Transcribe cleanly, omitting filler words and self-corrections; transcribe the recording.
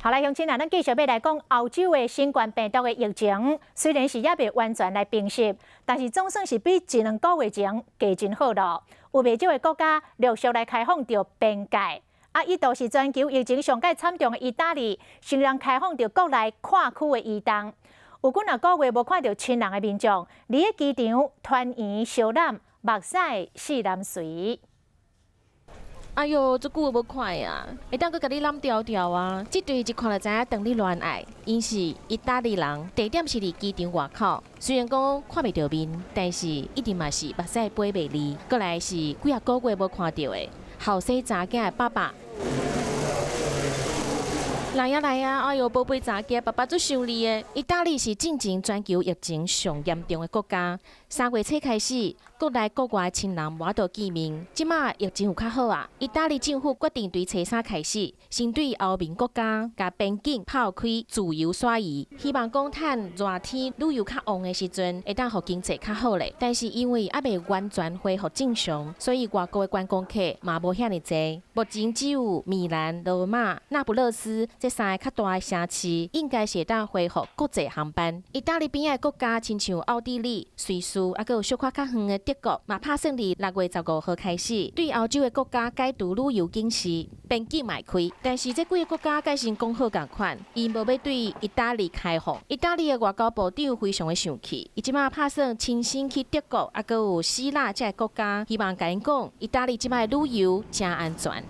好来，乡亲啊，咱继续要来讲欧洲的新冠病毒的疫情，虽然是也未完全来平息，但是总算是比一两个月前加真好咯。有未少的国家陆续来开放着边界，一度是全球疫情上界惨重的意大利，仍然开放着国内跨区的移动。有几啊个月无看到亲人的民众，伫个机场团圆小染，目屎四淋水。 哎哟，足久无看啊！会当佮甲你揽条条啊！这对一看就知影当你恋爱，因是意大利人，地点是伫机场外口。虽然讲看袂到面，但是一定嘛是目屎飞袂离。过来是几啊个月无看到的后生查囝的爸爸。 来呀来呀！哎哟，宝贝查囝，爸爸最想你的。意大利是进前全球疫情上严重的国家。3月初开始，国内国外亲人无法度见面。即马疫情有较好啊，意大利政府决定对初3开始，先对欧盟国家甲边境炮开自由徙移，希望讲趁热天旅游较旺的时阵，会当互经济较好咧。但是因为还未完全恢复正常，所以外国的观光客嘛无遐尼济。目前只有米兰、罗马、那不勒斯。 这3个较大的城市应该是当恢复国际航班。意大利边的国家，亲像奥地利、瑞士，还有小可较远的德国，嘛拍算伫6月15号开始，对欧洲的国家解除旅游警示，边境迈开。但是这几个国家改成讲好共款，伊无要对意大利开放。意大利的外交部长非常的生气，伊即马拍算亲身去德国，还有希腊这个国家，希望甲因讲，意大利即马的旅游真安全。